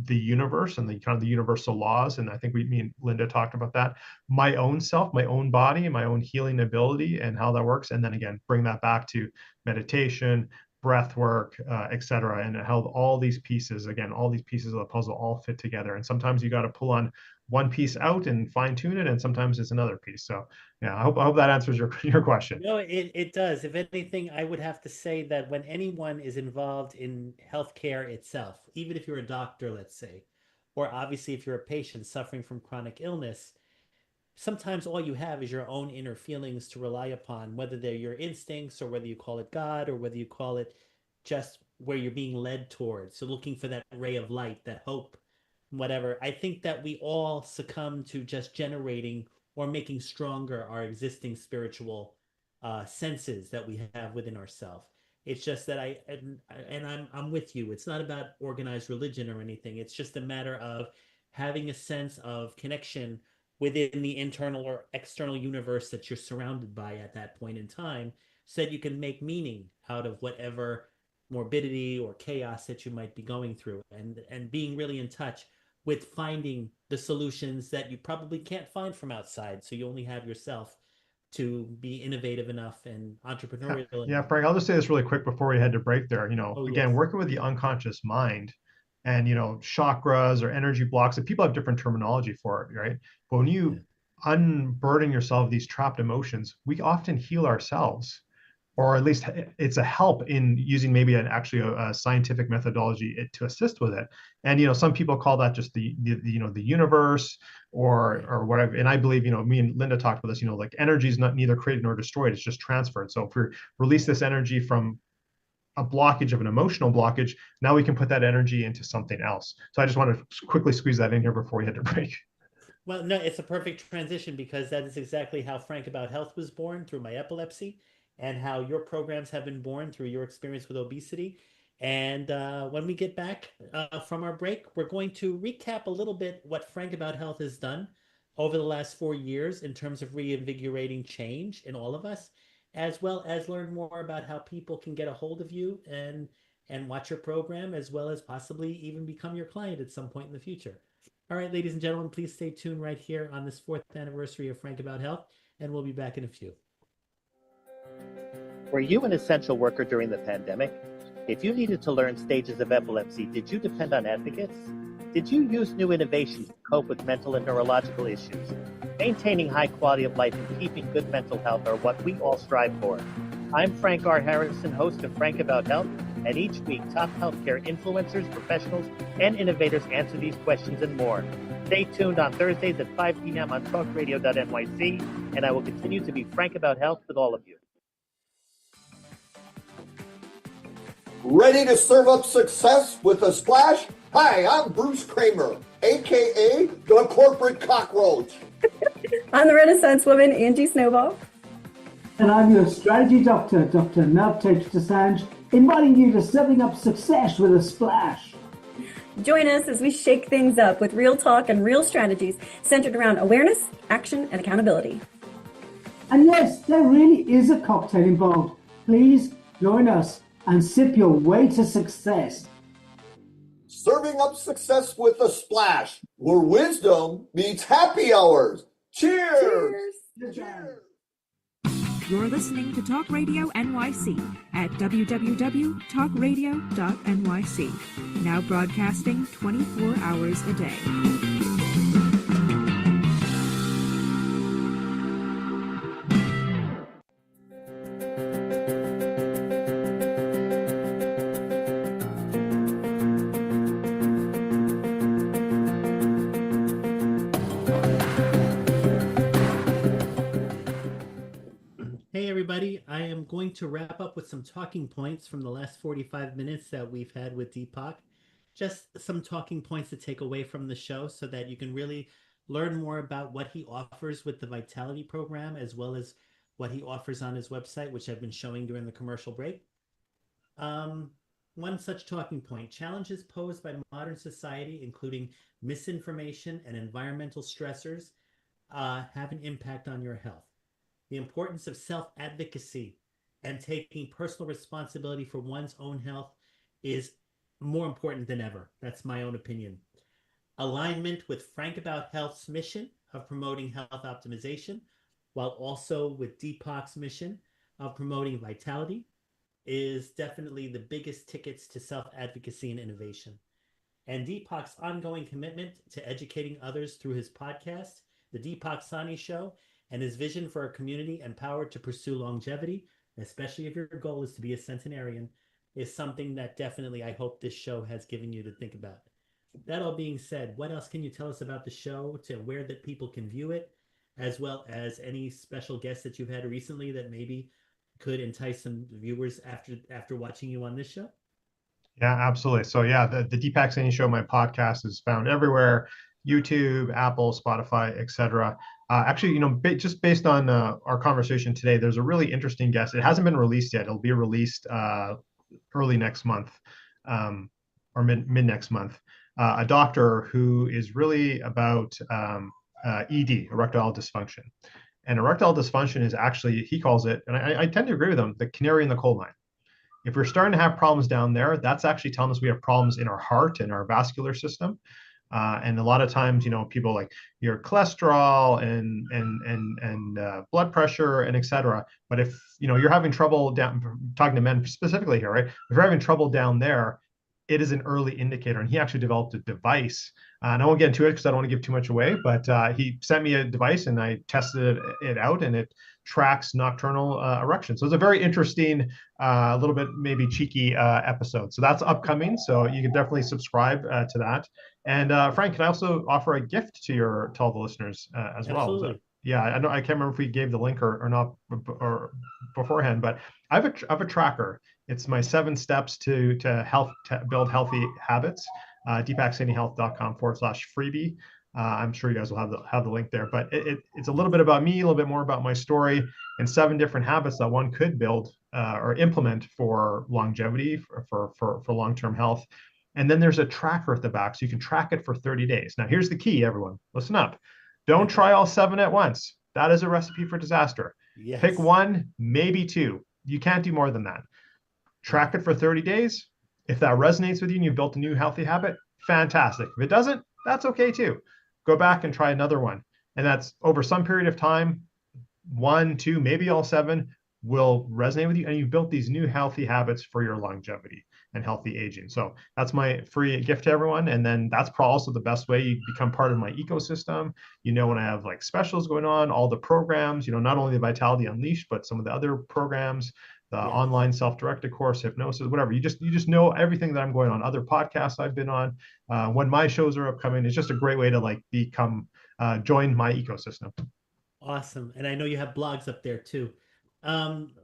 the universe and the kind of the universal laws. And I think me and Linda talked about that. My own self, my own body, my own healing ability, and how that works. And then again, bring that back to meditation, breath work, et cetera, and how all these pieces of the puzzle all fit together. And sometimes you got to pull on one piece out and fine tune it, and sometimes it's another piece. So yeah, I hope that answers your question. No, it does. If anything, I would have to say that when anyone is involved in healthcare itself, even if you're a doctor, let's say, or obviously if you're a patient suffering from chronic illness, sometimes all you have is your own inner feelings to rely upon, whether they're your instincts or whether you call it God or whether you call it just where you're being led towards. So looking for that ray of light, that hope, whatever. I think that we all succumb to just generating or making stronger our existing spiritual senses that we have within ourselves. It's just that I'm with you. It's not about organized religion or anything. It's just a matter of having a sense of connection within the internal or external universe that you're surrounded by at that point in time, so that you can make meaning out of whatever morbidity or chaos that you might be going through, and being really in touch with finding the solutions that you probably can't find from outside. So you only have yourself to be innovative enough and entrepreneurial enough. Yeah, Frank, I'll just say this really quick before we head to break there. Yes. Working with the unconscious mind and, chakras or energy blocks, and people have different terminology for it, right? But when you unburden yourself of these trapped emotions, we often heal ourselves, or at least it's a help in using maybe actually a scientific methodology to assist with it. And some people call that just the universe or whatever. And I believe me and Linda talked about this. Like energy is not neither created nor destroyed; it's just transferred. So if we release this energy from a blockage of an emotional blockage, now we can put that energy into something else. So I just want to quickly squeeze that in here before we head to break. Well, no, it's a perfect transition because that is exactly how Frank About Health was born, through my epilepsy, and how your programs have been born through your experience with obesity. And when we get back from our break, we're going to recap a little bit what Frank About Health has done over the last 4 years in terms of reinvigorating change in all of us, as well as learn more about how people can get a hold of you and watch your program, as well as possibly even become your client at some point in the future. All right, ladies and gentlemen, please stay tuned right here on this 4th anniversary of Frank About Health, and we'll be back in a few. Were you an essential worker during the pandemic? If you needed to learn stages of epilepsy, did you depend on advocates? Did you use new innovations to cope with mental and neurological issues? Maintaining high quality of life and keeping good mental health are what we all strive for. I'm Frank R. Harrison, host of Frank About Health, and each week top healthcare influencers, professionals, and innovators answer these questions and more. Stay tuned on Thursdays at 5 p.m. on talkradio.nyc, and I will continue to be frank about health with all of you. Ready to serve up success with a splash? Hi, I'm Bruce Kramer, a.k.a. the Corporate Cockroach. I'm the Renaissance woman, Angie Snowball. And I'm your strategy doctor, Dr. Navtesh Desange, inviting you to serving up success with a splash. Join us as we shake things up with real talk and real strategies centered around awareness, action, and accountability. And yes, there really is a cocktail involved. Please join us and sip your way to success. Serving up success with a splash, where wisdom meets happy hours. Cheers! Cheers! Cheers! You're listening to Talk Radio NYC at www.talkradio.nyc. Now broadcasting 24 hours a day. Everybody, I am going to wrap up with some talking points from the last 45 minutes that we've had with Deepak. Just some talking points to take away from the show so that you can really learn more about what he offers with the Vitality program, as well as what he offers on his website, which I've been showing during the commercial break. One such talking point: challenges posed by modern society, including misinformation and environmental stressors, have an impact on your health. The importance of self-advocacy and taking personal responsibility for one's own health is more important than ever. That's my own opinion. Alignment with Frank About Health's mission of promoting health optimization, while also with Deepak's mission of promoting vitality, is definitely the biggest tickets to self-advocacy and innovation. And Deepak's ongoing commitment to educating others through his podcast, The Deepak Saini Show, and his vision for a community empowered to pursue longevity, especially if your goal is to be a centenarian, is something that definitely I hope this show has given you to think about. That all being said, what else can you tell us about the show, to where that people can view it, as well as any special guests that you've had recently that maybe could entice some viewers after watching you on this show? Yeah, absolutely. So yeah, the Deepak Saini Show, my podcast, is found everywhere: YouTube, Apple, Spotify, etc. Actually, just based on our conversation today, there's a really interesting guest. It hasn't been released yet. It'll be released early next month, or mid next month. A doctor who is really about ED, erectile dysfunction. And erectile dysfunction is actually, he calls it, and I tend to agree with him, the canary in the coal mine. If we're starting to have problems down there, that's actually telling us we have problems in our heart and our vascular system. And a lot of times, people like your cholesterol and blood pressure and et cetera. But if, you're having trouble talking to men specifically here, right? If you're having trouble down there, it is an early indicator. And he actually developed a device. And I won't get into it because I don't want to give too much away, but he sent me a device and I tested it out, and it tracks nocturnal erection. So it's a very interesting, a little bit maybe cheeky episode. So that's upcoming. So you can definitely subscribe to that. And Frank, can I also offer a gift to all the listeners as well? Absolutely. Yeah, I know I can't remember if we gave the link or not or beforehand, but I have a tracker. It's my 7 steps to build healthy habits. deepaksainehealth.com/freebie. I'm sure you guys will have the link there, but it's a little bit about me, a little bit more about my story, and 7 different habits that one could build or implement for longevity, for long-term health. And then there's a tracker at the back, so you can track it for 30 days. Now, here's the key, everyone. Listen up. Don't try all 7 at once. That is a recipe for disaster. Yes. Pick 1, maybe 2. You can't do more than that. Track it for 30 days. If that resonates with you and you've built a new healthy habit, fantastic. If it doesn't, that's okay too. Go back and try another one. And that's over some period of time, 1, 2, maybe all 7 will resonate with you. And you've built these new healthy habits for your longevity and healthy aging. So that's my free gift to everyone. And then that's also the best way you become part of my ecosystem. When I have like specials going on, all the programs, not only the Vitality Unleashed, but some of the other programs, the online self-directed course, hypnosis, whatever. You just know everything that I'm going on, other podcasts I've been on, when my shows are upcoming. It's just a great way to like join my ecosystem. Awesome. And I know you have blogs up there too.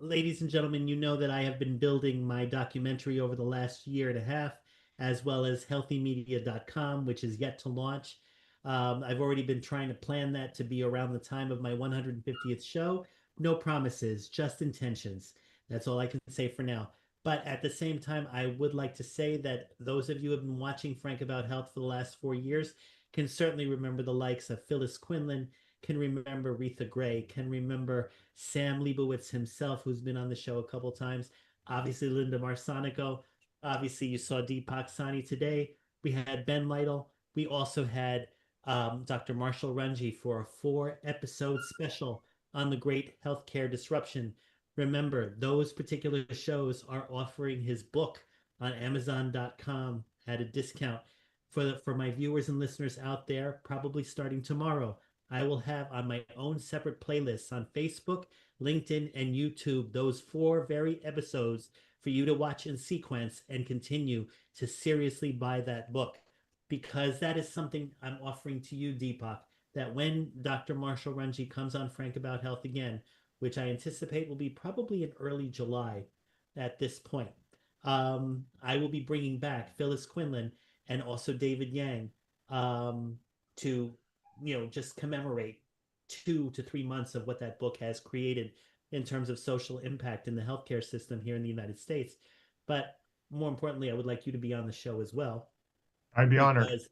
Ladies and gentlemen, you know that I have been building my documentary over the last year and a half, as well as healthymedia.com, which is yet to launch. I've already been trying to plan that to be around the time of my 150th show. No promises, just intentions. That's all I can say for now. But at the same time, I would like to say that those of you who have been watching Frank About Health for the last 4 years can certainly remember the likes of Phyllis Quinlan, can remember Retha Gray, can remember Sam Leibowitz himself, who's been on the show a couple times, obviously Linda Marsanico, obviously you saw Deepak Saini today, we had Ben Lytle, we also had Dr. Marshall Runji for a 4-episode special on the great healthcare disruption. Remember, those particular shows are offering his book on Amazon.com at a discount. For my viewers and listeners out there, probably starting tomorrow, I will have on my own separate playlists on Facebook, LinkedIn, and YouTube those 4 very episodes for you to watch in sequence and continue to seriously buy that book. Because that is something I'm offering to you, Deepak, that when Dr. Marshall Runji comes on Frank About Health again, which I anticipate will be probably in early July at this point, I will be bringing back Phyllis Quinlan and also David Yang to just commemorate 2 to 3 months of what that book has created in terms of social impact in the healthcare system here in the United States. But more importantly, I would like you to be on the show as well. I'd be honored. Because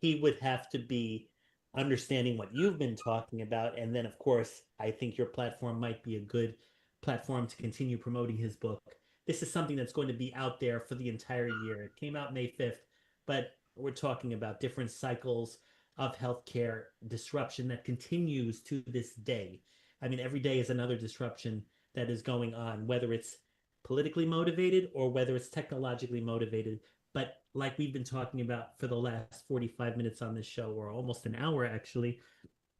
he would have to be understanding what you've been talking about. And then, of course, I think your platform might be a good platform to continue promoting his book. This is something that's going to be out there for the entire year. It came out May 5th, but we're talking about different cycles of healthcare disruption that continues to this day. I mean, every day is another disruption that is going on, whether it's politically motivated or whether it's technologically motivated. But like we've been talking about for the last 45 minutes on this show, or almost an hour actually,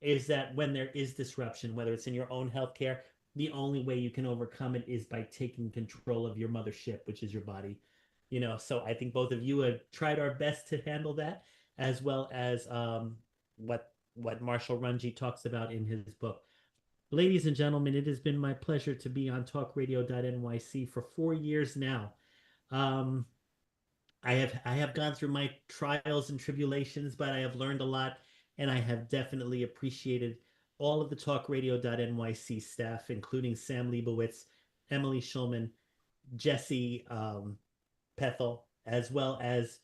is that when there is disruption, whether it's in your own healthcare, the only way you can overcome it is by taking control of your mothership, which is your body. So I think both of you have tried our best to handle that, as well as what Marshall Runji talks about in his book. Ladies and gentlemen, it has been my pleasure to be on talkradio.nyc for 4 years now. I have gone through my trials and tribulations, but I have learned a lot, and I have definitely appreciated all of the talkradio.nyc staff, including Sam Leibowitz, Emily Schulman, Jesse Pethel, as well as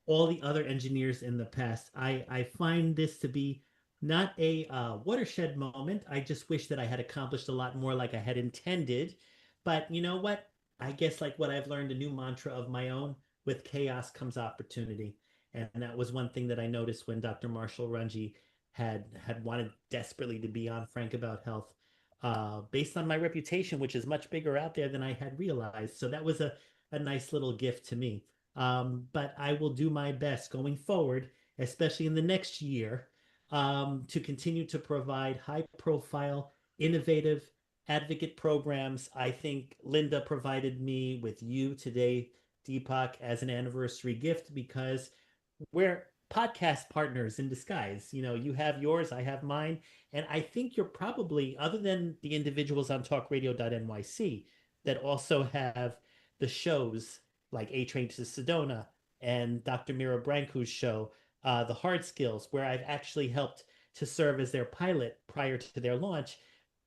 all the other engineers in the past. I find this to be not a watershed moment. I just wish that I had accomplished a lot more like I had intended. But you know what? I guess like what I've learned, a new mantra of my own: with chaos comes opportunity. And that was one thing that I noticed when Dr. Marshall Runji had wanted desperately to be on Frank About Health, based on my reputation, which is much bigger out there than I had realized. So that was a nice little gift to me. But I will do my best going forward, especially in the next year, to continue to provide high profile, innovative, advocate programs. I think Linda provided me with you today, Deepak, as an anniversary gift because we're podcast partners in disguise. You know, you have yours, I have mine. And I think you're probably, other than the individuals on talkradio.nyc that also have the shows like A Train to Sedona and Dr. Mira Brancu's show, The Hard Skills, where I've actually helped to serve as their pilot prior to their launch.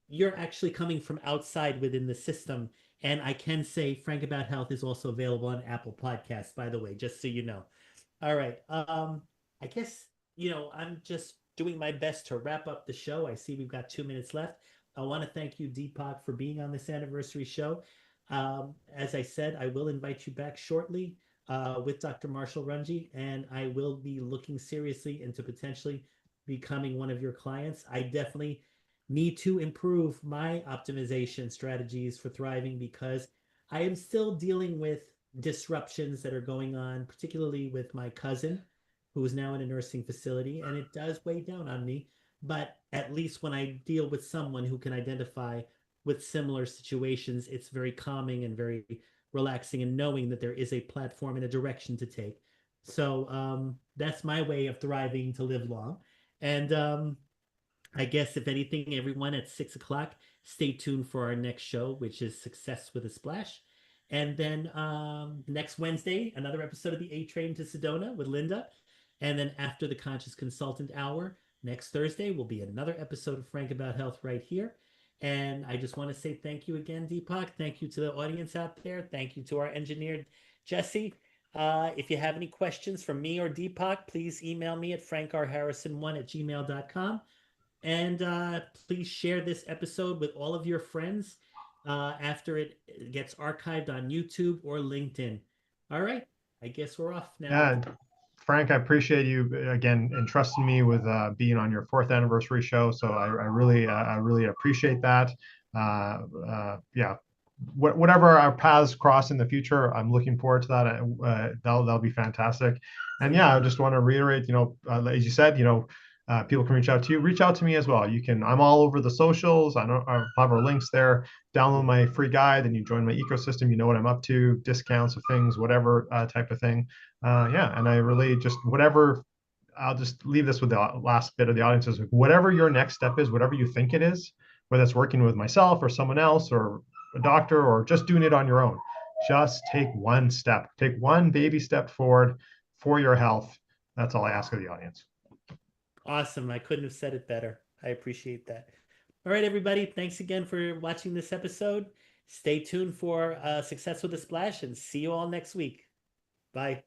You're actually coming from outside within the system. And I can say Frank About Health is also available on Apple Podcasts, by the way, just so you know. All right. I guess, I'm just doing my best to wrap up the show. I see we've got 2 minutes left. I want to thank you, Deepak, for being on this anniversary show. As I said, I will invite you back shortly with Dr. Marshall Runji, and I will be looking seriously into potentially becoming one of your clients. I definitely need to improve my optimization strategies for thriving because I am still dealing with disruptions that are going on, particularly with my cousin, who is now in a nursing facility, and it does weigh down on me. But at least when I deal with someone who can identify with similar situations, it's very calming and very relaxing, and knowing that there is a platform and a direction to take. So that's my way of thriving to live long. And I guess if anything, everyone at 6 o'clock, stay tuned for our next show, which is Success with a Splash. And then next Wednesday, another episode of the A Train to Sedona with Linda. And then after the Conscious Consultant Hour, next Thursday will be another episode of Frank About Health right here. And I just want to say thank you again, Deepak. Thank you to the audience out there. Thank you to our engineer, Jesse. If you have any questions for me or Deepak, please email me at frankrharrison1@gmail.com. And please share this episode with all of your friends after it gets archived on YouTube or LinkedIn. All right. I guess we're off now. Yeah, Frank, I appreciate you again entrusting me with being on your 4th anniversary show. So I really appreciate that. Yeah, whatever our paths cross in the future, I'm looking forward to that. That'll be fantastic. And yeah, I just want to reiterate, as you said, people can reach out to you. Reach out to me as well. I'm all over the socials. I have our links there. Download my free guide, and you join my ecosystem. You know what I'm up to, discounts of things, whatever type of thing. Yeah, and I really just whatever. I'll just leave this with the last bit of the audience is whatever your next step is, whatever you think it is, whether it's working with myself or someone else or a doctor or just doing it on your own. Just take one step. Take one baby step forward for your health. That's all I ask of the audience. Awesome. I couldn't have said it better. I appreciate that. All right, everybody. Thanks again for watching this episode. Stay tuned for Success with a Splash, and see you all next week. Bye.